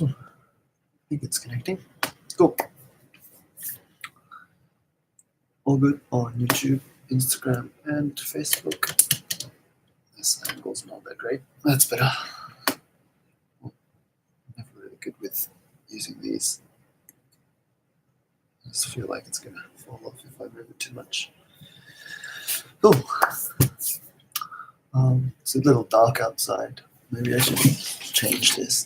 I think it's connecting. Cool. All good on YouTube, Instagram, and Facebook. This angle's not that great. That's better. I'm never really good with using these. I just feel like it's gonna fall off if I move it too much. Cool. It's a little dark outside. Maybe I should change this.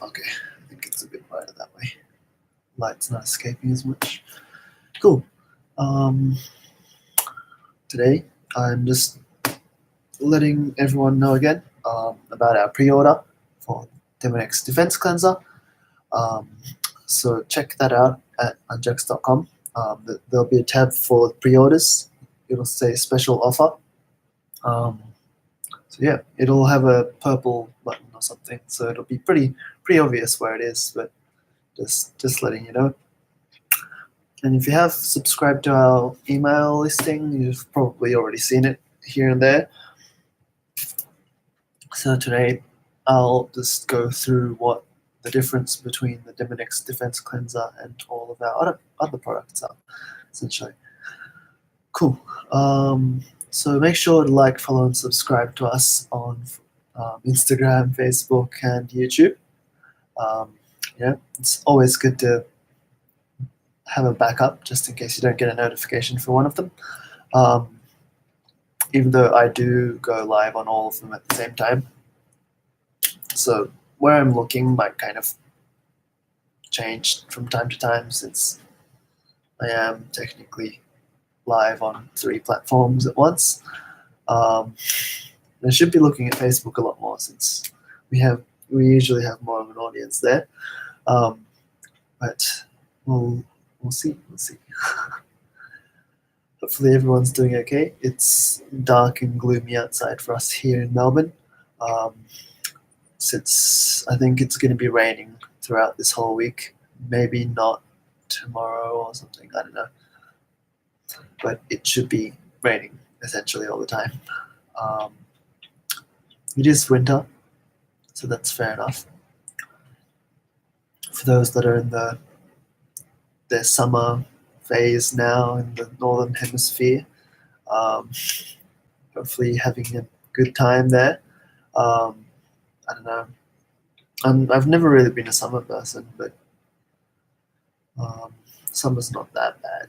Okay, I think it's a bit brighter that way. Light's not escaping as much. Cool. Today I'm just letting everyone know again about our pre-order for Demodex Defense Cleanser. So check that out at ungex.com. There'll be a tab for pre-orders. It'll say special offer. So yeah, it'll have a purple button or something. So it'll be pretty obvious where it is, but just letting you know. And if you have subscribed to our email listing, you've probably already seen it here and there. So today I'll just go through what the difference between the Demodex Defense Cleanser and all of our other products are, essentially. Cool. So make sure to like, follow, and subscribe to us on Instagram, Facebook, and YouTube. Yeah, it's always good to have a backup just in case you don't get a notification for one of them. Even though I do go live on all of them at the same time. So where I'm looking might kind of change from time to time, since I am technically live on 3 platforms at once. I should be looking at Facebook a lot more, since we usually have more of an audience there. But we'll see. Hopefully everyone's doing okay. It's dark and gloomy outside for us here in Melbourne. Since I think it's going to be raining throughout this whole week. Maybe not tomorrow or something, I don't know. But it should be raining essentially all the time. It is winter, so that's fair enough. For those that are in their summer phase now in the northern hemisphere, hopefully having a good time there. I don't know. I've never really been a summer person, but summer's not that bad.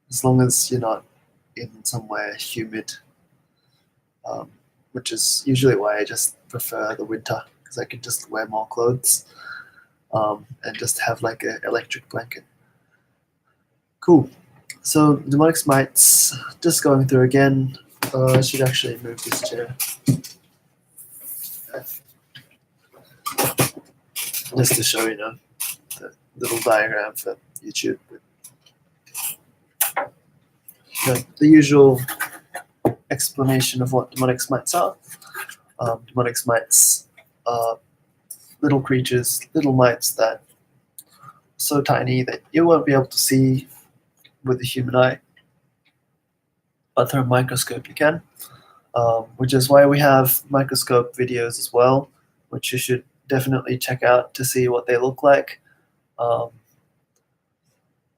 As long as you're not in somewhere humid, which is usually why I just prefer the winter, because I can just wear more clothes and just have like an electric blanket. Cool. So Demodex Smites, just going through again. I should actually move this chair. Just to show you know the little diagram for YouTube. The usual explanation of what Demodex Mites are. Demodex Mites are little creatures, little mites that are so tiny that you won't be able to see with the human eye, but through a microscope you can, which is why we have microscope videos as well, which you should definitely check out to see what they look like.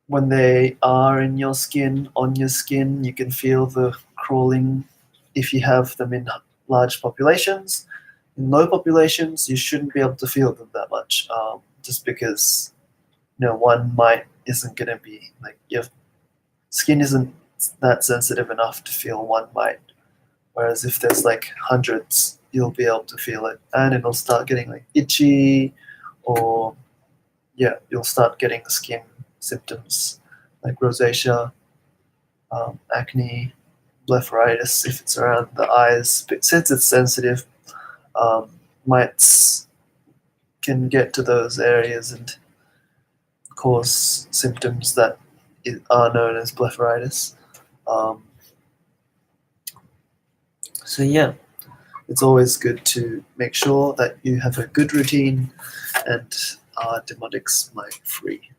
When they are in your skin, on your skin, you can feel the crawling if you have them in large populations. In low populations, you shouldn't be able to feel them that much, just because one mite isn't going to be like, your skin isn't that sensitive enough to feel one mite. Whereas if there's like hundreds, you'll be able to feel it, and it'll start getting like itchy, or you'll start getting skin symptoms like rosacea, acne, blepharitis if it's around the eyes. But since it's sensitive, mites can get to those areas and cause symptoms that are known as blepharitis. So yeah, it's always good to make sure that you have a good routine and are Demodex mite free.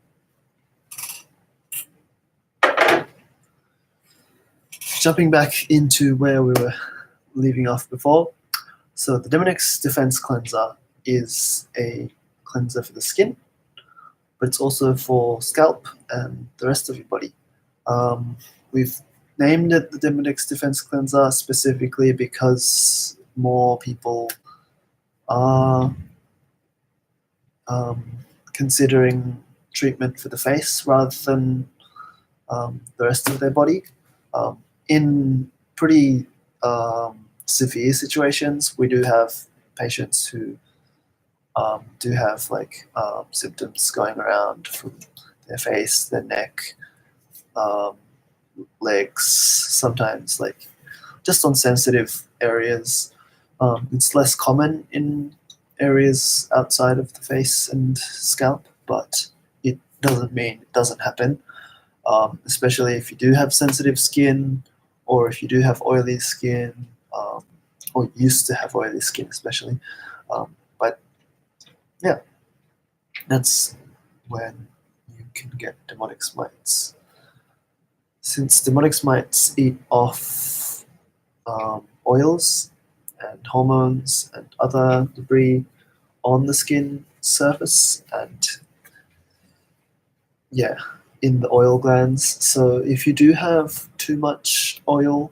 jumping back into where we were leaving off before. So the Demodex Defense Cleanser is a cleanser for the skin, but it's also for scalp and the rest of your body. We've named it the Demodex Defense Cleanser specifically because more people are considering treatment for the face rather than the rest of their body. In pretty severe situations, we do have patients who do have like symptoms going around from their face, their neck, legs, sometimes like just on sensitive areas. It's less common in areas outside of the face and scalp, but it doesn't mean it doesn't happen, especially if you do have sensitive skin or if you do have oily skin, or used to have oily skin especially. But yeah, that's when you can get Demodex mites. Since Demodex mites eat off oils and hormones and other debris on the skin surface and in the oil glands. So if you do have too much oil,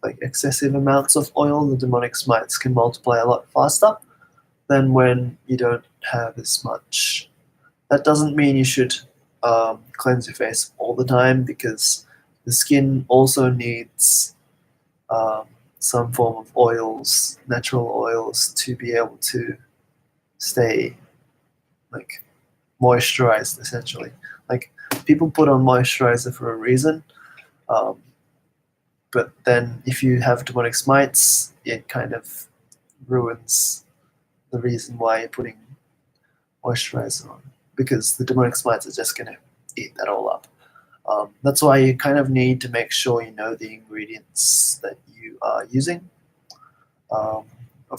like excessive amounts of oil, the Demodex mites can multiply a lot faster than when you don't have as much. That doesn't mean you should cleanse your face all the time, because the skin also needs some form of oils, natural oils, to be able to stay like moisturized, essentially. Like, people put on moisturizer for a reason, but then if you have Demodex mites, it kind of ruins the reason why you're putting moisturizer on, because the Demodex mites are just going to eat that all up. That's why you kind of need to make sure you know the ingredients that you are using of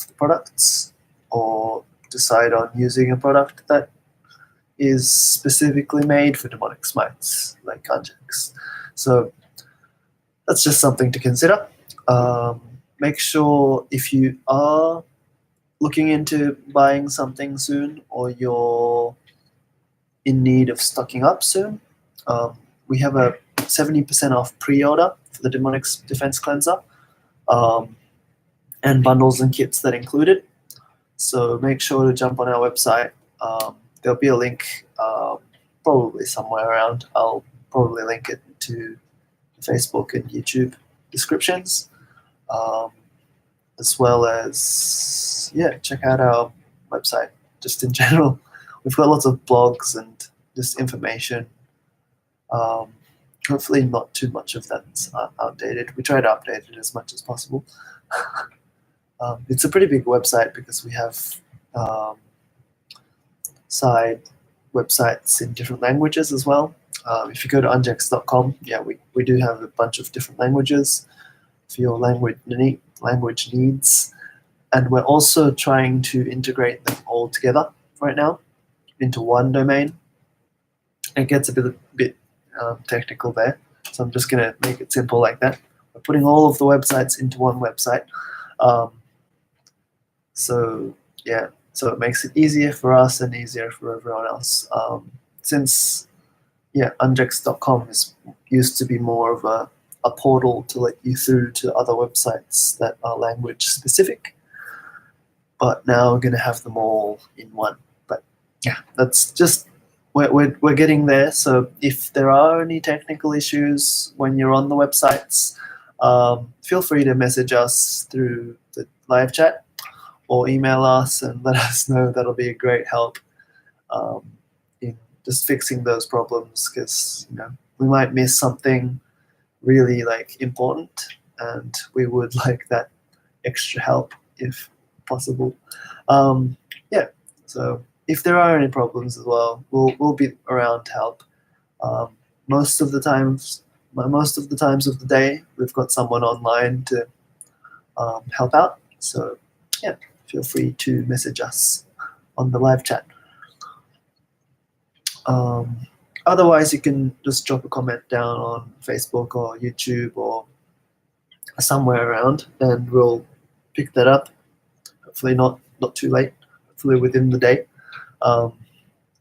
the products, or decide on using a product that is specifically made for Demodex mites, like Ungex. So that's just something to consider. Make sure if you are looking into buying something soon, or you're in need of stocking up soon, we have a 70% off pre-order for the Demodex Defense Cleanser, and bundles and kits that include it. So make sure to jump on our website. There'll be a link probably somewhere around. I'll probably link it to Facebook and YouTube descriptions, as well as, check out our website just in general. We've got lots of blogs and just information. Hopefully not too much of that's outdated. We try to update it as much as possible. It's a pretty big website because we have side websites in different languages as well. If you go to ungex.com, we do have a bunch of different languages for your language needs. And we're also trying to integrate them all together right now into one domain. It gets a bit technical there, so I'm just going to make it simple like that. We're putting all of the websites into one website. So it makes it easier for us and easier for everyone else. Since Ungex.com used to be more of a portal to let you through to other websites that are language specific, but now we're going to have them all in one. But that's just, we're getting there. So if there are any technical issues when you're on the websites, feel free to message us through the live chat or email us and let us know. That'll be a great help in just fixing those problems, because we might miss something really important, and we would like that extra help if possible. So if there are any problems as well, we'll be around to help. Most of the times of the day, we've got someone online to help out. So feel free to message us on the live chat. Otherwise, you can just drop a comment down on Facebook or YouTube or somewhere around, and we'll pick that up. Hopefully not too late. Hopefully within the day. So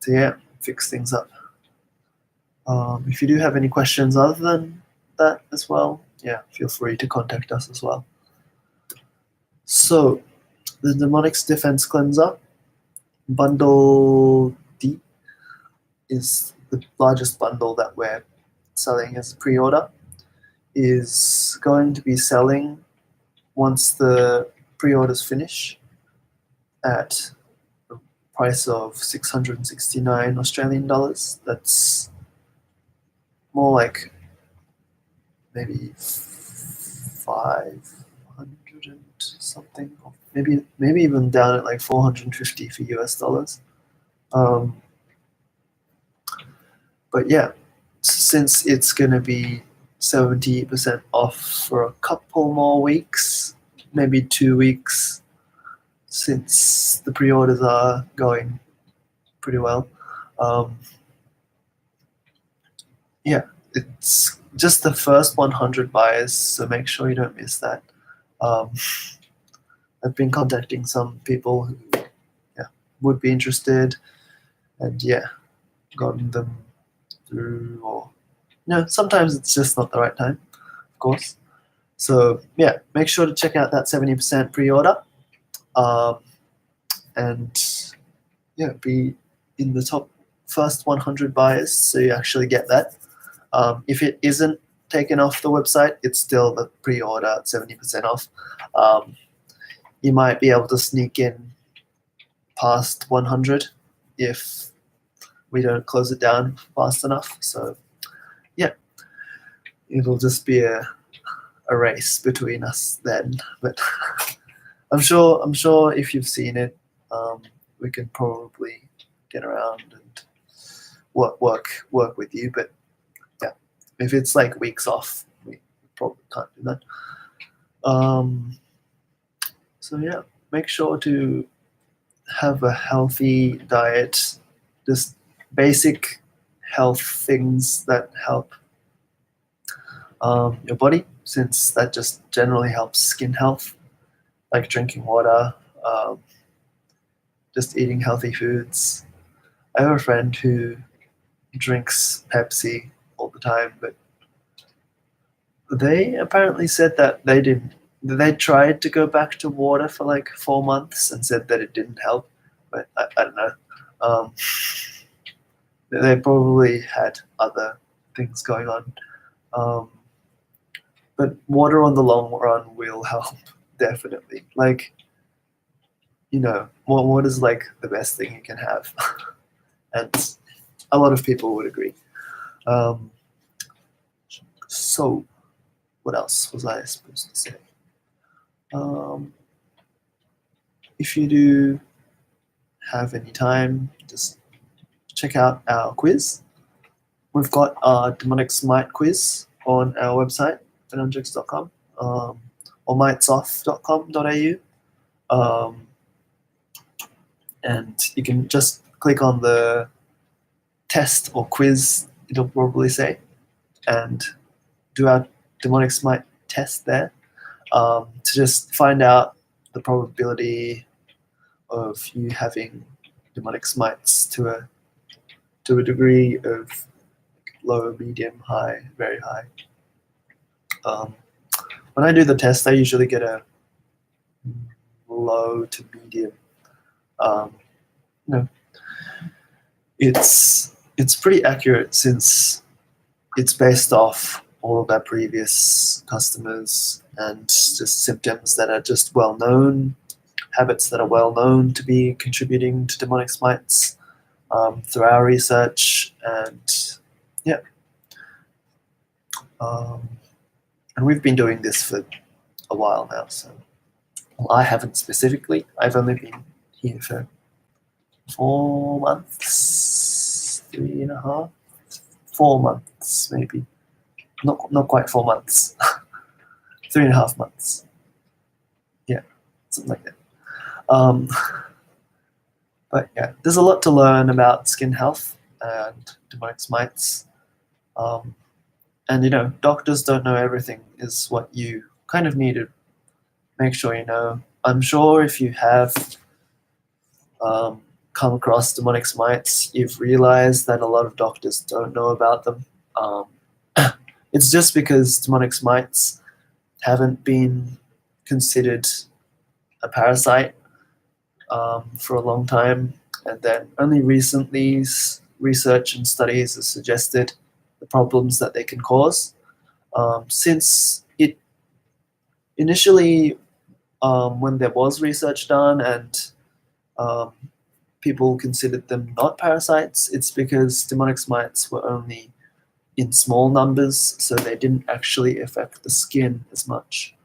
yeah, fix things up. If you do have any questions other than that as well, yeah, feel free to contact us as well. So the Demodex Defense Cleanser bundle D is the largest bundle that we're selling as a pre-order. Is going to be selling once the pre-orders finish at a price of 669 Australian dollars. That's more like maybe 500 and something, maybe even down at like 450 for US dollars. But yeah, since it's going to be 70% off for a couple more weeks, maybe 2 weeks, since the pre-orders are going pretty well. Yeah, it's just the first 100 buyers, so make sure you don't miss that. I've been contacting some people who would be interested, and gotten them through, or sometimes it's just not the right time, of course. So yeah, make sure to check out that 70% pre-order, and be in the top first 100 buyers, so you actually get that. If it isn't taken off the website, it's still the pre-order at 70% off. You might be able to sneak in past 100 if we don't close it down fast enough. So yeah, it'll just be a race between us then. But I'm sure if you've seen it, we can probably get around and work with you. But yeah, if it's like weeks off, we probably can't do that. So yeah, make sure to have a healthy diet, just basic health things that help your body, since that just generally helps skin health, like drinking water, just eating healthy foods. I have a friend who drinks Pepsi all the time, but they apparently said that they tried to go back to water for like 4 months and said that it didn't help, but I don't know. They probably had other things going on. But water on the long run will help, definitely. Like, water is like the best thing you can have. And a lot of people would agree. So, what else was I supposed to say? If you do have any time, just check out our quiz. We've got our demonic smite quiz on our website at ungex.com, or mitesoft.com.au. And you can just click on the test or quiz, it'll probably say, and do our demonic smite test there, to just find out the probability of you having demonic smites to a degree of low, medium, high, very high. When I do the test, I usually get a low to medium. It's pretty accurate, since it's based off all of our previous customers and just symptoms that are just well known, habits that are well known to be contributing to demonic smites, through our research, and and we've been doing this for a while now. So, well, I haven't specifically. I've only been here for 4 months, 3.5, 4 months maybe. Not quite 4 months. 3.5 months. Yeah, something like that. But yeah, there's a lot to learn about skin health and demonic smites. And doctors don't know everything, is what you kind of need to make sure you know. I'm sure if you have come across demonic mites, you've realized that a lot of doctors don't know about them. It's just because demonic mites haven't been considered a parasite for a long time, and then only recently research and studies have suggested the problems that they can cause. Since it initially, when there was research done and people considered them not parasites, it's because demonic mites were only in small numbers, so they didn't actually affect the skin as much.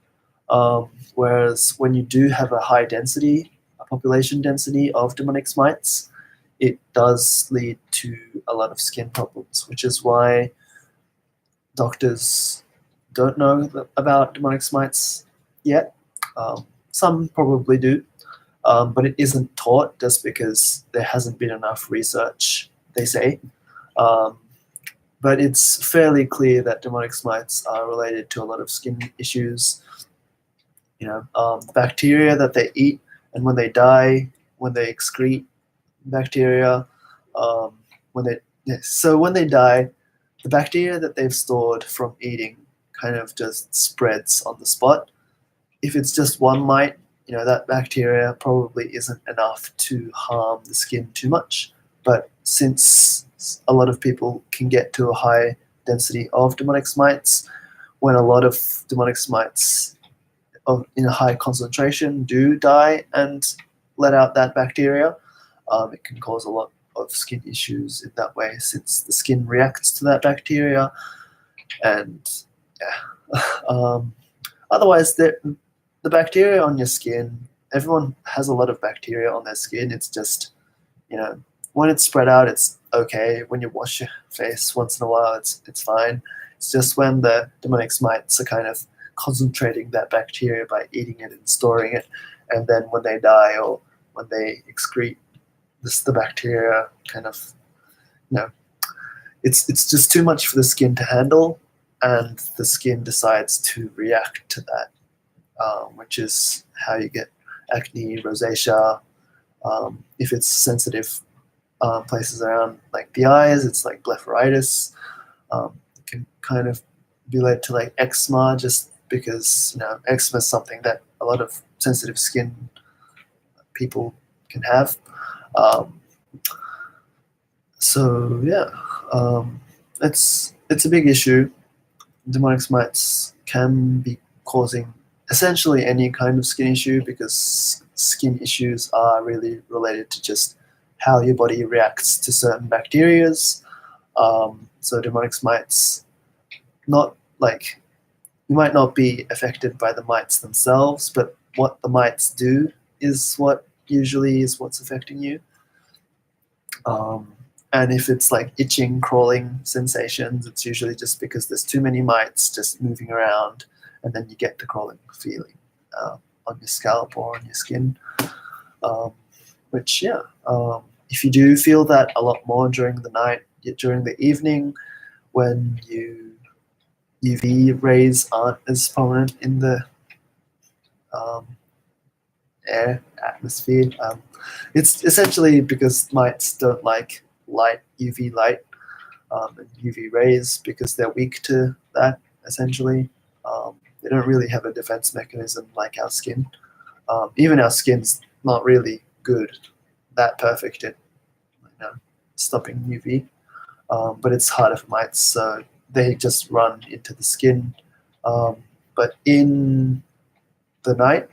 Whereas when you do have a high density, a population density of demonic mites, it does lead to a lot of skin problems, which is why doctors don't know about demonic mites yet. Some probably do, but it isn't taught just because there hasn't been enough research, they say. But it's fairly clear that demonic mites are related to a lot of skin issues. Bacteria that they eat, and when they die, when they excrete bacteria, when they die, the bacteria that they've stored from eating kind of just spreads on the spot. If it's just one mite, that bacteria probably isn't enough to harm the skin too much. But since a lot of people can get to a high density of demonic mites, when a lot of demonic mites in a high concentration do die and let out that bacteria, it can cause a lot of skin issues in that way, since the skin reacts to that bacteria. And otherwise, the bacteria on your skin, everyone has a lot of bacteria on their skin. It's just, when it's spread out, it's okay. When you wash your face once in a while, it's fine. It's just when the demonic mites are kind of concentrating that bacteria by eating it and storing it, and then when they die or when they excrete the bacteria, kind of, it's just too much for the skin to handle, and the skin decides to react to that, which is how you get acne, rosacea. If it's sensitive places around like the eyes, it's like blepharitis. It can kind of be led to like eczema, just because eczema is something that a lot of sensitive skin people can have. So yeah, it's a big issue. Demonic mites can be causing essentially any kind of skin issue, because skin issues are really related to just how your body reacts to certain bacterias. So demonic mites, not like, you might not be affected by the mites themselves, but what the mites do is what usually is what's affecting you. And if it's like itching, crawling sensations, it's usually just because there's too many mites just moving around, and then you get the crawling feeling on your scalp or on your skin. Which, if you do feel that a lot more during the night, during the evening, when UV rays aren't as prominent in the air atmosphere, it's essentially because mites don't like UV light and UV rays, because they're weak to that, essentially. They don't really have a defense mechanism like our skin. Even our skin's not really that perfect at stopping UV, but it's harder for mites, so they just run into the skin. But in the night,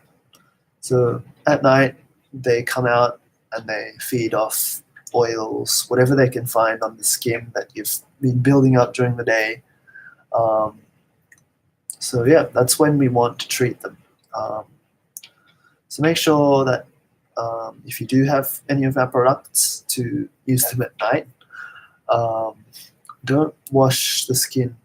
so at night, they come out and they feed off oils, whatever they can find on the skin that you've been building up during the day. So yeah, that's when we want to treat them. So make sure that if you do have any of our products, to use them at night. Don't wash the skin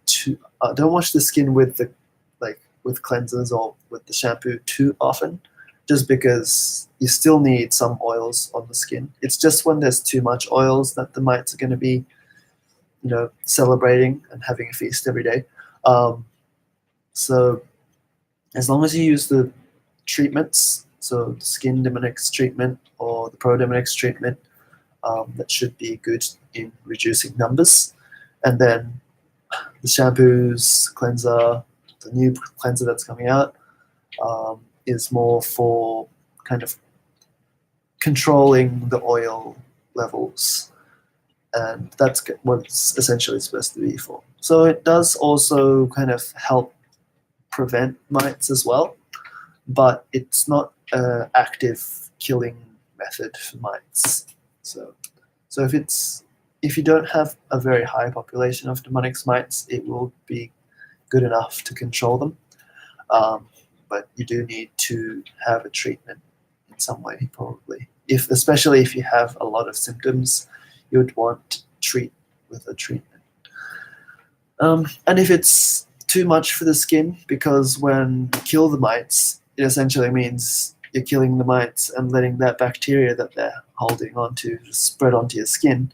with cleansers or with the shampoo too often, just because you still need some oils on the skin. It's just when there's too much oils that the mites are going to be, celebrating and having a feast every day. So As long as you use the treatments, so the skin Demodex treatment or the Pro-Demodex treatment, that should be good in reducing numbers. And then the shampoos, cleanser, the new cleanser that's coming out, is more for kind of controlling the oil levels, and that's what it's essentially supposed to be for. So it does also kind of help prevent mites as well, but it's not an active killing method for mites. So if you don't have a very high population of Demodex mites, it will be good enough to control them. But you do need to have a treatment in some way, probably. Especially if you have a lot of symptoms, you would want to treat with a treatment. And if it's too much for the skin, because when you kill the mites, it essentially means you're killing the mites and letting that bacteria that they're holding onto spread onto your skin.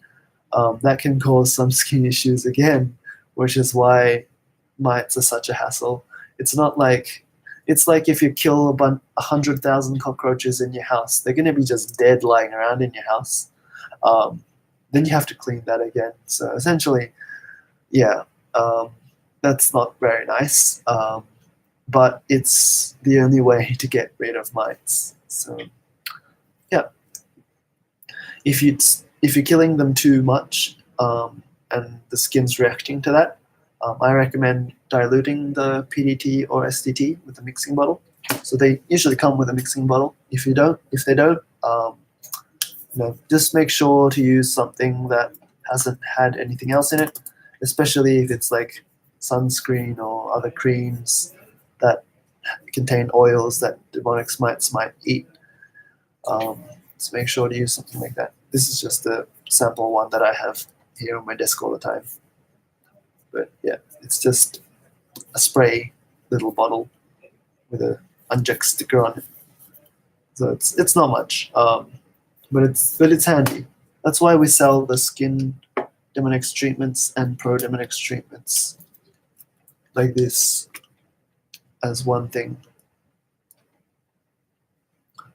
That can cause some skin issues again, which is why mites are such a hassle. It's like if you kill 100,000 cockroaches in your house, they're going to be just dead lying around in your house. Then you have to clean that again. So essentially, yeah, that's not very nice. But it's the only way to get rid of mites. So yeah, if you're killing them too much, and the skin's reacting to that, I recommend diluting the PDT or SDT with a mixing bottle. So they usually come with a mixing bottle. If they don't, just make sure to use something that hasn't had anything else in it, especially if it's like sunscreen or other creams that contain oils that Demodex mites might eat. So make sure to use something like that. This is just a sample one that I have here on my desk all the time. But yeah, it's just a spray little bottle with a Ungex sticker on it. So it's not much, but it's handy. That's why we sell the skin Demodex treatments and Pro-Demodex treatments like this as one thing.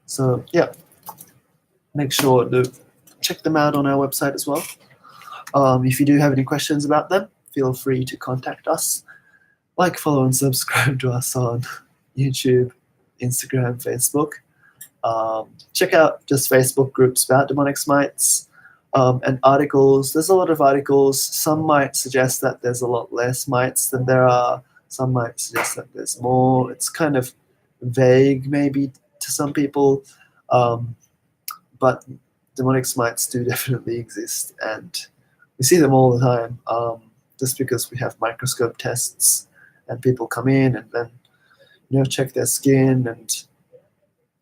So yeah, make sure to check them out on our website as well. If you do have any questions about them, feel free to contact us. Like, follow, and subscribe to us on YouTube, Instagram, Facebook. Check out just Facebook groups about Demodex mites, and articles. There's a lot of articles. Some might suggest that there's a lot less mites than there are. Some might suggest that there's more. It's kind of vague maybe to some people, but Demodex mites do definitely exist, and we see them all the time. Just because we have microscope tests and people come in and then check their skin, and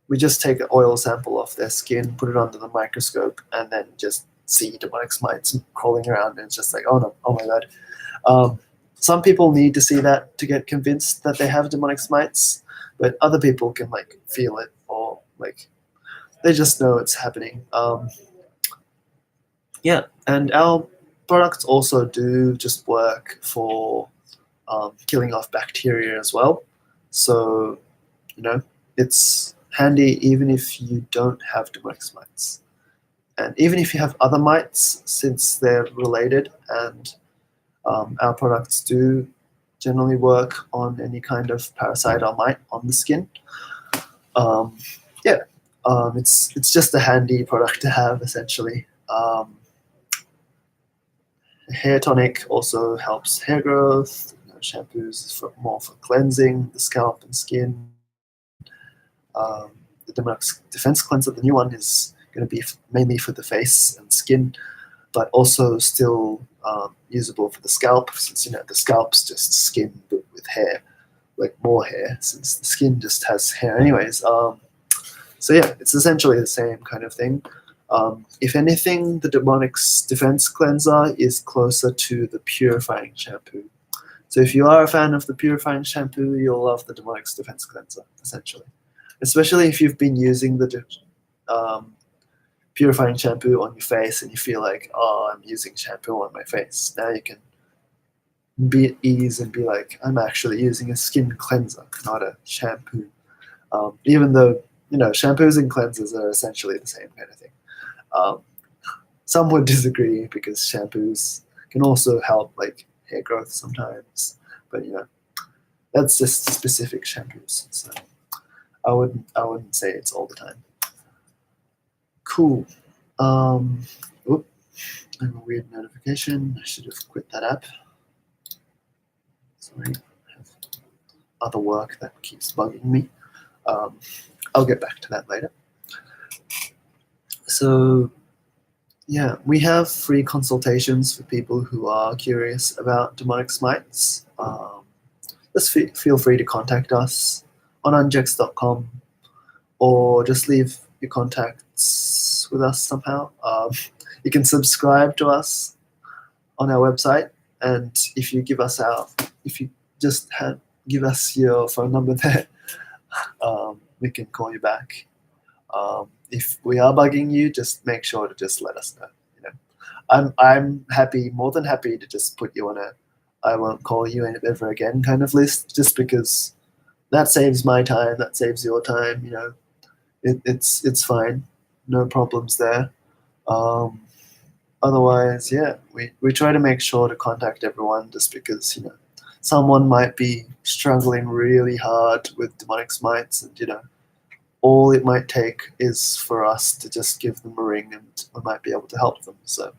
we just take an oil sample off their skin, put it under the microscope, and then just see Demodex mites crawling around, and it's just like, oh no, oh my god. Some people need to see that to get convinced that they have Demodex mites, but other people can feel it, or they just know it's happening. Yeah, and our products also do just work for killing off bacteria as well. So, it's handy even if you don't have Demodex mites. And even if you have other mites, since they're related, and our products do generally work on any kind of parasite or mite on the skin. Yeah, it's just a handy product to have, essentially. Hair tonic also helps hair growth. Shampoos more for cleansing the scalp and skin. The Demodex Defense Cleanser, the new one, is going to be mainly for the face and skin, but also still usable for the scalp, since the scalp's just skin but with hair, more hair, since the skin just has hair anyways. So yeah, it's essentially the same kind of thing. If anything, the Demodex Defense Cleanser is closer to the purifying shampoo. So if you are a fan of the purifying shampoo, you'll love the Demodex Defense Cleanser, essentially. Especially if you've been using the purifying shampoo on your face and you feel like, oh, I'm using shampoo on my face. Now you can be at ease and be like, I'm actually using a skin cleanser, not a shampoo. Even though, shampoos and cleansers are essentially the same kind of thing. Um, some would disagree because shampoos can also help like hair growth sometimes, but that's just specific shampoos. So I wouldn't say it's all the time. Cool. Oop, I have a weird notification. I should have quit that app. Sorry, I have other work that keeps bugging me. I'll get back to that later. So yeah, we have free consultations for people who are curious about demonic smites. Just feel free to contact us on ungex.com or just leave your contacts with us somehow. You can subscribe to us on our website, and if you give us give us your phone number there, we can call you back. If we are bugging you, just make sure to just let us know. I'm more than happy to just put you on a I won't call you ever again kind of list, just because that saves my time, that saves your time. It's fine, no problems there. Otherwise, yeah, we try to make sure to contact everyone, just because someone might be struggling really hard with demonic smites, and all it might take is for us to just give them a ring, and we might be able to help them. So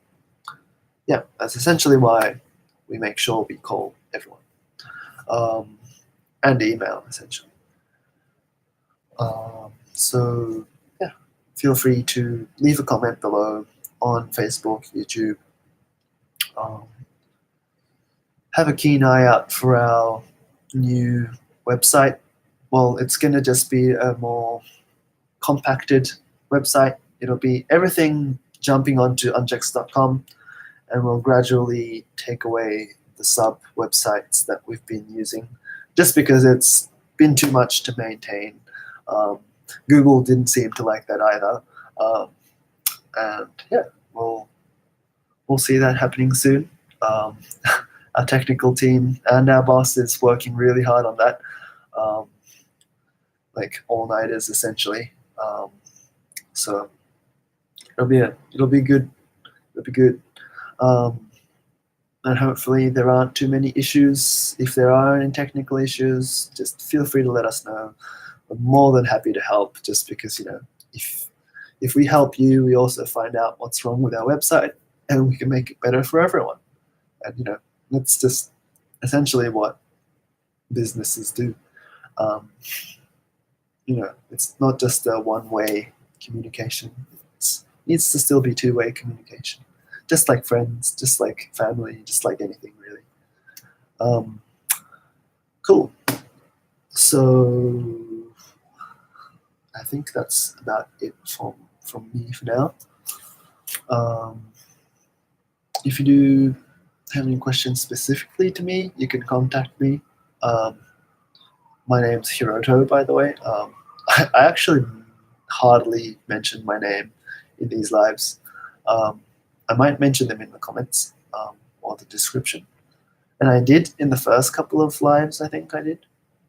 yeah, that's essentially why we make sure we call everyone, and email essentially. So yeah, feel free to leave a comment below on Facebook, YouTube. Have a keen eye out for our new website. Well, it's going to just be a more compacted website. It'll be everything jumping onto ungex.com, and we'll gradually take away the sub websites that we've been using, just because it's been too much to maintain. Google didn't seem to like that either, and yeah, we'll see that happening soon. Our technical team and our boss is working really hard on that, like all-nighters essentially. So it'll be good. It'll be good. And hopefully there aren't too many issues. If there are any technical issues, just feel free to let us know. We're more than happy to help, just because if we help you, we also find out what's wrong with our website, and we can make it better for everyone. And that's just essentially what businesses do. It's not just a one-way communication. It needs to still be two-way communication, just like friends, just like family, just like anything really. Cool. So I think that's about it from me for now. If you do have any questions specifically to me, you can contact me. My name's Hiroto, by the way. I actually hardly mention my name in these lives. I might mention them in the comments or the description. And I did in the first couple of lives, I think I did.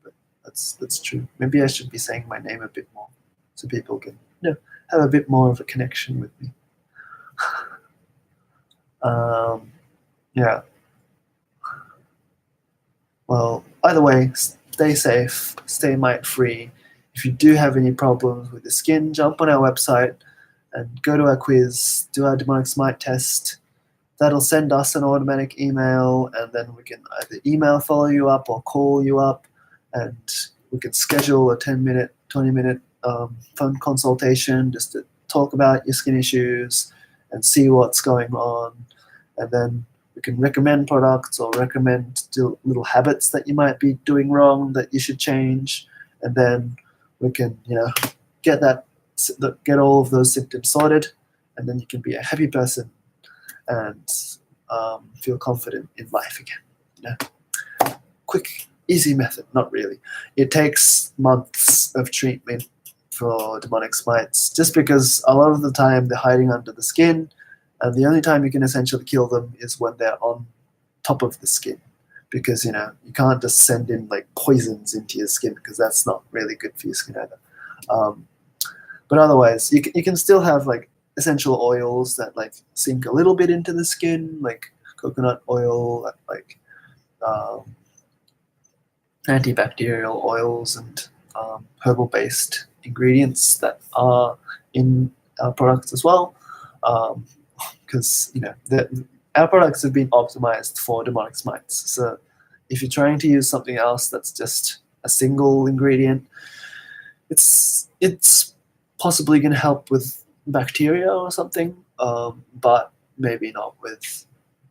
But that's true. Maybe I should be saying my name a bit more, so people can have a bit more of a connection with me. Yeah. Well, either way, stay safe, stay mite-free. If you do have any problems with the skin, jump on our website and go to our quiz, do our demonic smite test. That'll send us an automatic email, and then we can either email follow you up or call you up, and we can schedule a 10-minute, 20-minute phone consultation just to talk about your skin issues and see what's going on. And then we can recommend products or recommend little habits that you might be doing wrong that you should change. And then we can, get all of those symptoms sorted, and then you can be a happy person and feel confident in life again. Quick, easy method. Not really. It takes months of treatment for demonic smites, just because a lot of the time they're hiding under the skin, and the only time you can essentially kill them is when they're on top of the skin. because you can't just send in like poisons into your skin, because that's not really good for your skin either. But otherwise, you can still have like essential oils that like sink a little bit into the skin, like coconut oil, like antibacterial oils and herbal-based ingredients that are in our products as well, because our products have been optimized for demonic smites. So if you're trying to use something else that's just a single ingredient, it's possibly going to help with bacteria or something, but maybe not with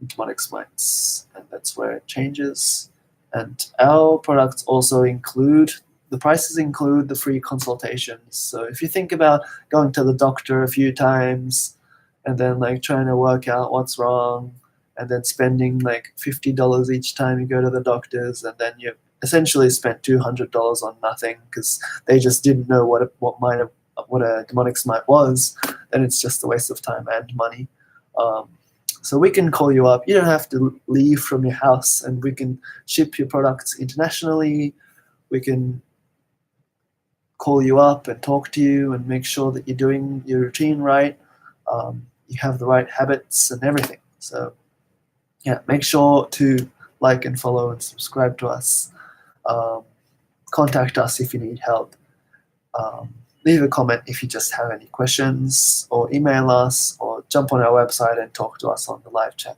demonic smites, and that's where it changes. And our products also include, the prices include the free consultations. So if you think about going to the doctor a few times and then like trying to work out what's wrong, and then spending like $50 each time you go to the doctors, and then you essentially spent $200 on nothing because they just didn't know what a demonic smite was, then it's just a waste of time and money. So we can call you up. You don't have to leave from your house, and we can ship your products internationally. We can call you up and talk to you and make sure that you're doing your routine right. You have the right habits and everything. So yeah, make sure to like and follow and subscribe to us. Contact us if you need help. Leave a comment if you just have any questions, or email us, or jump on our website and talk to us on the live chat.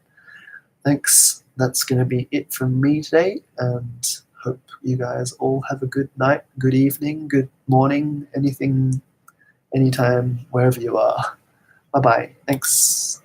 Thanks. That's going to be it from me today, and hope you guys all have a good night, good evening, good morning, anything, anytime, wherever you are. Bye-bye. Thanks.